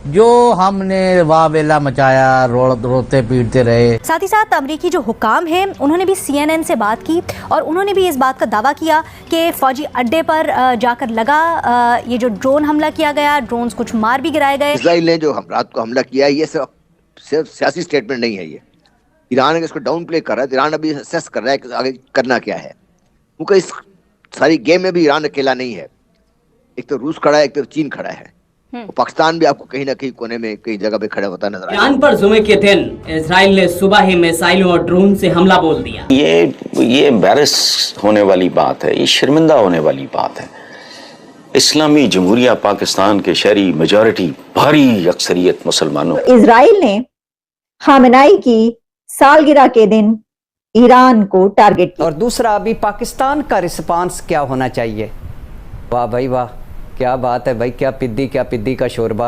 जो हमने वावेला मचाया, रोते पीटते रहे। साथ ही साथ अमरीकी जो हुकाम हैं उन्होंने भी CNN से बात की और उन्होंने भी इस बात का दावा किया कि फौजी अड्डे पर जाकर लगा ये जो ड्रोन हमला किया गया, ड्रोन्स कुछ मार भी गिराए गए। इजराइल ने जो रात को हमला किया है ये सिर्फ सियासी स्टेटमेंट नहीं है। ये ईरान इसको डाउन प्ले कर रहा है। ईरान अभी असेस कर रहा है कि आगे करना क्या है, क्योंकि इस सारी गेम में भी ईरान अकेला नहीं है। एक तो रूस खड़ा है, एक तो चीन खड़ा है, पाकिस्तान भी आपको कहीं ना कहीं कोने में कई जगह पे खड़ा होता नजर आया। ईरान पर जुमे के दिन इजराइल ने सुबह ही मिसाइलों और ड्रोन से हमला बोल दिया। ये एम्बैरस होने वाली बात है, ये शर्मिंदा होने वाली बात है। इस्लामी जमहूरिया पाकिस्तान के शहरी मेजॉरिटी भारी अक्सरियत मुसलमानों। इजराइल ने खामेनेई की सालगिरह के दिन ईरान को टारगेट किया। और दूसरा, अभी पाकिस्तान का रिस्पांस क्या होना चाहिए? वाह भाई वाह, क्या बात है भाई, क्या पिद्दी का शोरबा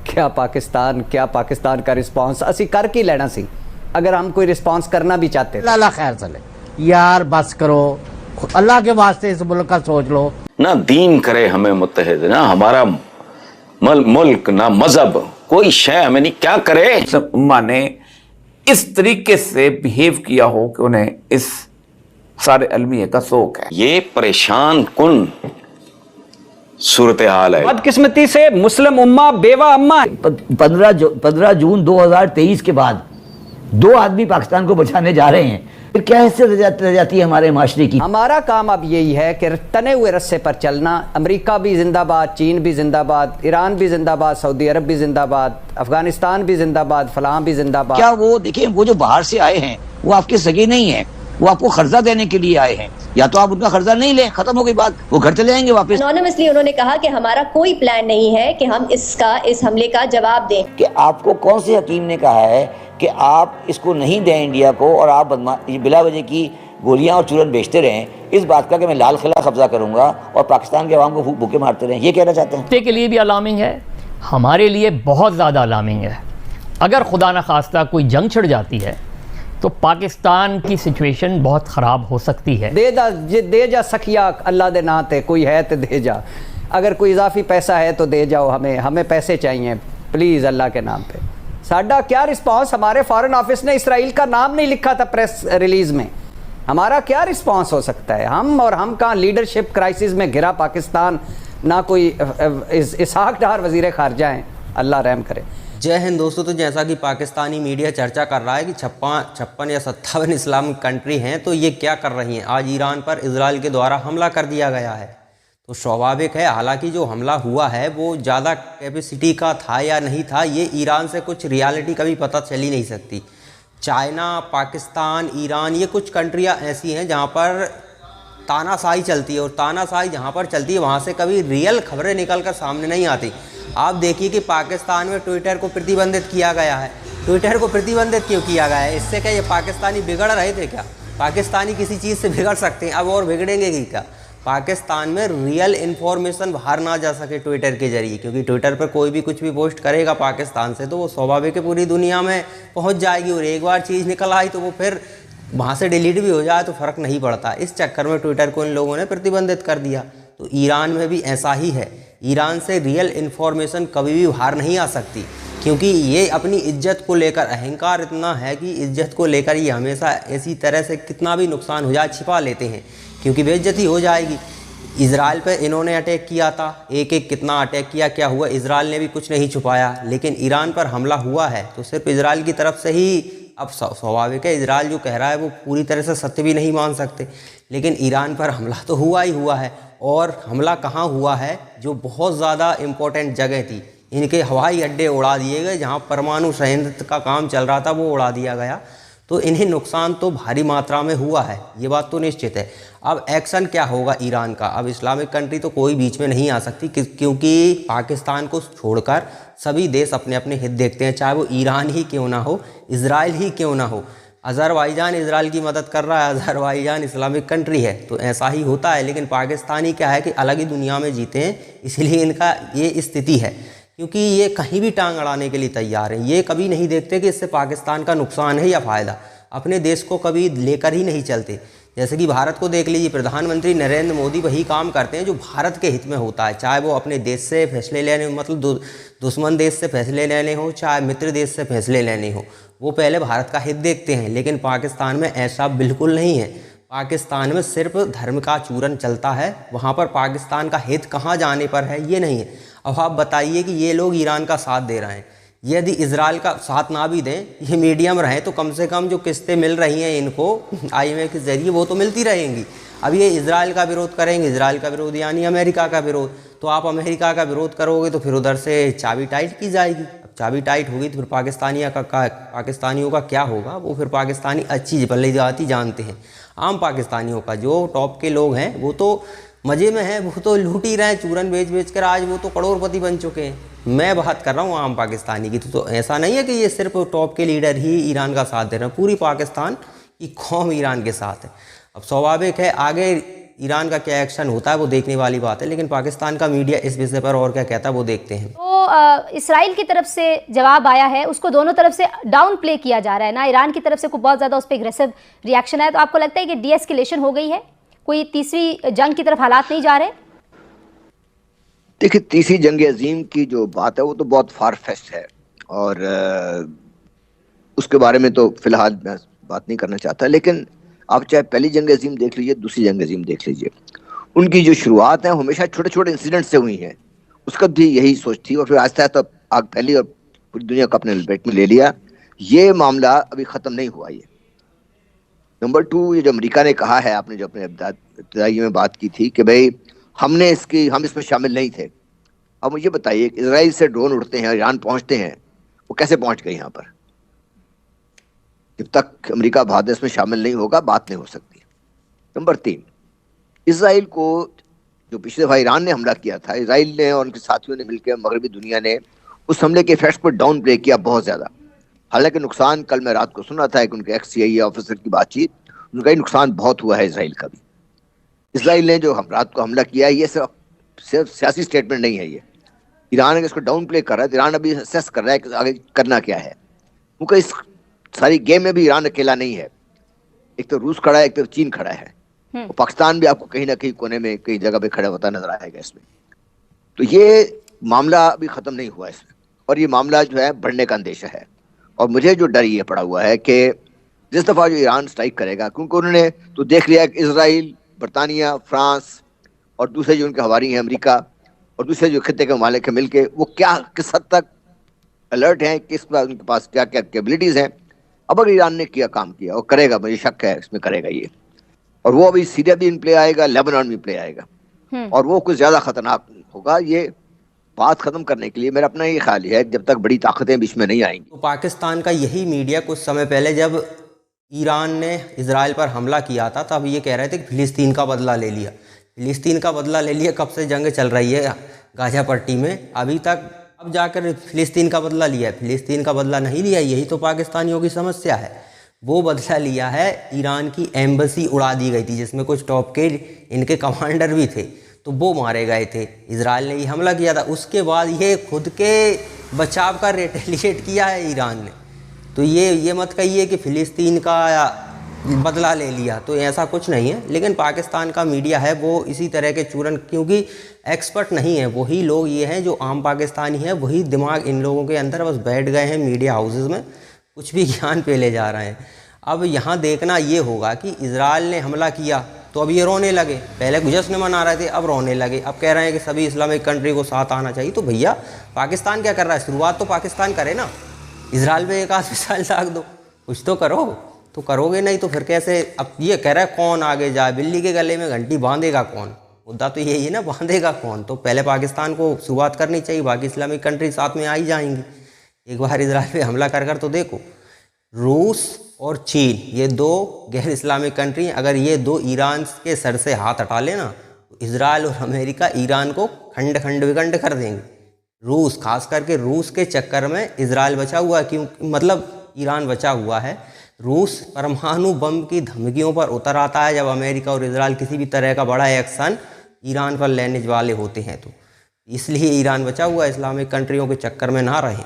क्या पाकिस्तान का रिस्पांस असी कर की लेना सी, अगर हम कोई रिस्पांस करना भी चाहते। अल्लाह खैर चले यार, बस करो, अल्लाह के वास्ते इस मुल्क का सोच लो। ना दीन करे हमें मुत्तहिद, ना हमारा मुल्क, ना मजहब, कोई शय हमें नहीं क्या करे। सब उम्मा ने इस तरीके से बिहेव किया हो कि उन्हें इस सारे अलमिया का शौक है। ये परेशान कुन सूरत हाल है। बदकिस्मती से मुस्लिम उम्मा बेवा अम्मा। 15 जून 2023 के बाद 2 आदमी पाकिस्तान को बचाने जा रहे हैं, फिर क्या हैसियत रह जाती है हमारे माशरे की। हमारा काम अब यही है कि तने हुए रस्से पर चलना। अमेरिका भी जिंदाबाद, चीन भी जिंदाबाद, ईरान भी जिंदाबाद, सऊदी अरब भी जिंदाबाद, अफगानिस्तान भी जिंदाबाद, फलां भी जिंदाबाद। क्या वो देखिए, वो जो बाहर से आए हैं वो आपके सगे नहीं है, वो आपको खर्चा देने के लिए आए हैं। या तो आप उनका खर्चा नहीं लें, खत्म हो गई बात, वो घर चले जाएंगे वापस। एनोनिमसली उन्होंने कहा कि हमारा कोई प्लान नहीं है कि हम इस हमले का जवाब दें। कि आपको कौन से हकीम ने कहा है कि आप इसको नहीं दें इंडिया को, और आप बिला वजह की गोलियां और चूरन बेचते रहें, इस बात का कि मैं लाल किला कब्जा करूंगा और पाकिस्तान के अवाम को भूखे मारते रहें, ये कहना चाहते हैं। के लिए भी अलार्मिंग है, हमारे लिए बहुत ज़्यादा अलार्मिंग है। अगर खुदा न खास्ता कोई जंग छिड़ जाती है तो पाकिस्तान की सिचुएशन बहुत ख़राब हो सकती है। दे जा सखिया अल्लाह दे नाम ते, कोई है तो दे जा, अगर कोई इजाफी पैसा है तो दे जाओ, हमें पैसे चाहिए प्लीज़ अल्लाह के नाम पे। साडा क्या रिस्पांस? हमारे फॉरेन ऑफिस ने इसराइल का नाम नहीं लिखा था प्रेस रिलीज़ में, हमारा क्या रिस्पांस हो सकता है? हम कहाँ लीडरशिप क्राइसिस में घिरा पाकिस्तान, ना कोई इसहाक डार वज़ीर ख़ारजा हैं, अल्लाह रहम करे। जय हिंद दोस्तों। तो जैसा कि पाकिस्तानी मीडिया चर्चा कर रहा है कि 56 या 57 इस्लामिक कंट्री हैं, तो ये क्या कर रही हैं? आज ईरान पर इजराइल के द्वारा हमला कर दिया गया है, तो स्वाभाविक है, हालांकि जो हमला हुआ है वो ज़्यादा कैपेसिटी का था या नहीं था, ये ईरान से कुछ रियलिटी कभी पता चल ही नहीं सकती। चाइना, पाकिस्तान, ईरान, ये कुछ कंट्रियाँ ऐसी हैं जहाँ पर तानाशाही चलती है, और तानाशाही जहाँ पर चलती है वहाँ से कभी रियल खबरें निकल कर सामने नहीं आती। आप देखिए कि पाकिस्तान में ट्विटर को प्रतिबंधित किया गया है। ट्विटर को प्रतिबंधित क्यों किया गया है? इससे क्या ये पाकिस्तानी बिगड़ रहे थे क्या? पाकिस्तानी किसी चीज़ से बिगड़ सकते हैं, अब और बिगड़ेंगे कि क्या? पाकिस्तान में रियल इन्फॉर्मेशन बाहर ना जा सके ट्विटर के जरिए, क्योंकि ट्विटर पर कोई भी कुछ भी पोस्ट करेगा पाकिस्तान से तो वो स्वाभाविक है पूरी दुनिया में पहुँच जाएगी, और एक बार चीज़ निकल आई तो वो फिर वहाँ से डिलीट भी हो जाए तो फ़र्क नहीं पड़ता। इस चक्कर में ट्विटर को इन लोगों ने प्रतिबंधित कर दिया। तो ईरान में भी ऐसा ही है, ईरान से रियल इन्फॉर्मेशन कभी भी बाहर नहीं आ सकती, क्योंकि ये अपनी इज्जत को लेकर अहंकार इतना है कि इज्जत को लेकर ये हमेशा ऐसी तरह से कितना भी नुकसान हो जाए छिपा लेते हैं, क्योंकि बेइज्जती हो जाएगी। इजराइल पे इन्होंने अटैक किया था, एक कितना अटैक किया, क्या हुआ? इजराइल ने भी कुछ नहीं छुपाया, लेकिन ईरान पर हमला हुआ है तो सिर्फ इजराइल की तरफ से ही। अब स्वाभाविक है, इजराइल जो कह रहा है वो पूरी तरह से सत्य भी नहीं मान सकते, लेकिन ईरान पर हमला तो हुआ ही हुआ है। और हमला कहाँ हुआ है? जो बहुत ज़्यादा इम्पोर्टेंट जगह थी, इनके हवाई अड्डे उड़ा दिए गए, जहाँ परमाणु संयंत्र का काम चल रहा था वो उड़ा दिया गया। तो इन्हें नुकसान तो भारी मात्रा में हुआ है, ये बात तो निश्चित है। अब एक्शन क्या होगा ईरान का? अब इस्लामिक कंट्री तो कोई बीच में नहीं आ सकती, क्योंकि पाकिस्तान को छोड़कर सभी देश अपने अपने हित देखते हैं, चाहे वो ईरान ही क्यों ना हो, इजराइल ही क्यों ना हो। अज़रबाईजान इजराइल की मदद कर रहा है, अज़रबाईजान इस्लामिक कंट्री है, तो ऐसा ही होता है। लेकिन पाकिस्तानी क्या है कि अलग ही दुनिया में जीते हैं, इसीलिए इनका ये स्थिति है, क्योंकि ये कहीं भी टांग अड़ाने के लिए तैयार हैं। ये कभी नहीं देखते कि इससे पाकिस्तान का नुकसान है या फ़ायदा, अपने देश को कभी लेकर ही नहीं चलते। जैसे कि भारत को देख लीजिए, प्रधानमंत्री नरेंद्र मोदी वही काम करते हैं जो भारत के हित में होता है, चाहे वो अपने देश से फैसले लेने मतलब दुश्मन देश से फैसले लेने हो, चाहे मित्र देश से फैसले लेने हो, वो पहले भारत का हित देखते हैं। लेकिन पाकिस्तान में ऐसा बिल्कुल नहीं है। पाकिस्तान में सिर्फ धर्म का चूरन चलता है, वहाँ पर पाकिस्तान का हित कहाँ जाने पर है ये नहीं है। अब आप बताइए कि ये लोग ईरान का साथ दे रहे हैं, यदि इजराइल का साथ ना भी दें, ये मीडियम रहे तो कम से कम जो किस्तें मिल रही हैं इनको IMF के ज़रिए वो तो मिलती रहेंगी। अब ये इजराइल का विरोध करेंगे, इजराइल का विरोध यानी अमेरिका का विरोध, तो आप अमेरिका का विरोध करोगे तो फिर उधर से चाबी टाइट की जाएगी। अब चाबी टाइट होगी तो फिर पाकिस्तानियों का क्या होगा, वो फिर पाकिस्तानी अच्छी भली जाती जानते हैं। आम पाकिस्तानियों का जो टॉप के लोग हैं वो तो मज़े में हैं, वो तो लूट ही रहे हैं, चूरन बेच कर आज वो तो करोड़पति बन चुके हैं। मैं बात कर रहा हूँ आम पाकिस्तानी की। तो ऐसा नहीं है कि ये सिर्फ टॉप के लीडर ही ईरान का साथ दे रहे हैं, पूरी पाकिस्तान की कौम ईरान के साथ है। अब स्वाभाविक है आगे ईरान का क्या एक्शन होता है वो देखने वाली बात है, लेकिन पाकिस्तान का मीडिया इस विषय पर और क्या कहता है वो देखते हैं। तो इसराइल की तरफ से जवाब आया है, उसको दोनों तरफ से डाउन प्ले किया जा रहा है ना, ईरान की तरफ से कोई बहुत ज़्यादा उस पर एग्रेसिव रिएक्शन है। तो आपको लगता है कि डीएस्केलेशन हो गई है, कोई तीसरी जंग की तरफ हालात नहीं जा रहे? देखिए, तीसरी जंग अजीम की जो बात है वो तो बहुत फार फेस्ट है और उसके बारे में तो फिलहाल मैं बात नहीं करना चाहता। लेकिन आप चाहे पहली जंग अजीम देख लीजिए, दूसरी जंग अजीम देख लीजिए, उनकी जो शुरुआत है हमेशा छोटे छोटे इंसिडेंट से हुई है। उसका भी यही सोच थी और फिर आहिस्ता आहिस्ता आग फैली और पूरी दुनिया को अपने लपेट में ले लिया। ये मामला अभी ख़त्म नहीं हुआ। ये नंबर 2, ये जो अमेरिका ने कहा है, आपने जो अपने इब्तिदाई में बात की थी कि भाई हम इसमें शामिल नहीं थे। अब मुझे बताइए, इजराइल से ड्रोन उड़ते हैं, ईरान पहुंचते हैं, वो कैसे पहुंच गए यहाँ पर? जब तक अमेरिका भारत इसमें शामिल नहीं होगा बात नहीं हो सकती। नंबर 3, इजराइल को जो पिछले दफा ईरान ने हमला किया था, इजराइल ने और उनके साथियों ने मिलकर मगरबी दुनिया ने उस हमले के इफेक्ट्स को डाउन प्ले किया बहुत ज्यादा। हालांकि नुकसान, कल मैं रात को सुना था कि उनके CIA ऑफिसर की बातचीत, उनका ही नुकसान बहुत हुआ है इजराइल का भी। इजराइल ने जो रात को हमला किया है ये सिर्फ सियासी स्टेटमेंट नहीं है। ये ईरान अगर इसको डाउन प्ले कर रहा है तो ईरान अभी असेस कर रहा है कि आगे करना क्या है, क्योंकि इस सारी गेम में भी ईरान अकेला नहीं है। एक तो रूस खड़ा है, एक तो चीन खड़ा है, और पाकिस्तान भी आपको कहीं ना कहीं कोने में कई जगह पे खड़ा होता नजर आएगा इसमें। तो ये मामला अभी खत्म नहीं हुआ इसमें, और ये मामला जो है बढ़ने का अंदेशा है। और मुझे जो डर ये पड़ा हुआ है कि जिस दफा जो ईरान स्ट्राइक करेगा, क्योंकि उन्होंने तो देख लिया कि इजराइल, बरतानिया, फ्रांस और दूसरे जो उनके हवारी हैं अमेरिका और दूसरे जो खित्ते के मालिक हैं मिलके, वो क्या किस हद तक अलर्ट हैं, किस उनके पास क्या क्या कैपेबिलिटीज हैं। अब अगर ईरान ने काम किया और करेगा, मुझे शक है इसमें करेगा ये, और वो अभी सीरिया भी इन प्ले आएगा, लेबनान भी प्ले आएगा, और वो कुछ ज्यादा खतरनाक होगा। ये बात खत्म करने के लिए मेरा अपना ये ख्याल है जब तक बड़ी ताकतें बीच में नहीं आएंगी। तो पाकिस्तान का यही मीडिया कुछ समय पहले जब ईरान ने इजराइल पर हमला किया था तब ये कह रहे थे कि फिलिस्तीन का बदला ले लिया। फिलिस्तीन का बदला ले लिया, कब से जंग चल रही है गाजा पट्टी में, अभी तक अब जाकर फिलिस्तीन का बदला लिया है। फिलिस्तीन का बदला नहीं लिया, यही तो पाकिस्तानियों की समस्या है। वो बदला लिया है, ईरान की एम्बेसी उड़ा दी गई थी जिसमें कुछ टॉप के इनके कमांडर भी थे, तो वो मारे गए थे। इजराइल ने ये हमला किया था, उसके बाद ये खुद के बचाव का रिटेलिएट किया है ईरान ने। तो ये मत कहिए कि फिलिस्तीन का बदला ले लिया, तो ऐसा कुछ नहीं है। लेकिन पाकिस्तान का मीडिया है वो इसी तरह के चूरन, क्योंकि एक्सपर्ट नहीं है, वही लोग ये हैं जो आम पाकिस्तानी हैं, वही दिमाग इन लोगों के अंदर बस बैठ गए हैं मीडिया हाउसेस में, कुछ भी ज्ञान पे ले जा रहे हैं। अब यहाँ देखना ये होगा कि इजराइल ने हमला किया तो अब ये रोने लगे, पहले जश्न मना रहे थे अब रोने लगे, अब कह रहे हैं कि सभी इस्लामिक कंट्री को साथ आना चाहिए। तो भैया पाकिस्तान क्या कर रहा है? शुरुआत तो पाकिस्तान करे ना, इजराइल पे एक आध मिसाइल दाग दो, कुछ तो करो। तो करोगे नहीं तो फिर कैसे? अब ये कह रहा है कौन आगे जाए, बिल्ली के गले में घंटी बांधेगा कौन? मुद्दा तो यही है ना, बांधेगा कौन? तो पहले पाकिस्तान को शुरुआत करनी चाहिए, बाकी इस्लामिक कंट्री साथ में आ ही जाएंगी। एक बार इजराइल पे हमला कर तो देखो। रूस और चीन, ये दो गैर इस्लामिक कंट्री, अगर ये दो ईरान के सर से हाथ हटा लेना तो इजराइल और अमेरिका ईरान को खंड खंड विखंड कर देंगे। रूस, खास करके रूस के चक्कर में इजराइल बचा हुआ है, क्यों मतलब ईरान बचा हुआ है। रूस परमाणु बम की धमकियों पर उतर आता है जब अमेरिका और इजराइल किसी भी तरह का बड़ा एक्शन ईरान पर लेने वाले होते हैं, तो इसलिए ईरान बचा हुआ है, इस्लामिक कंट्रियों के चक्कर में ना रहे।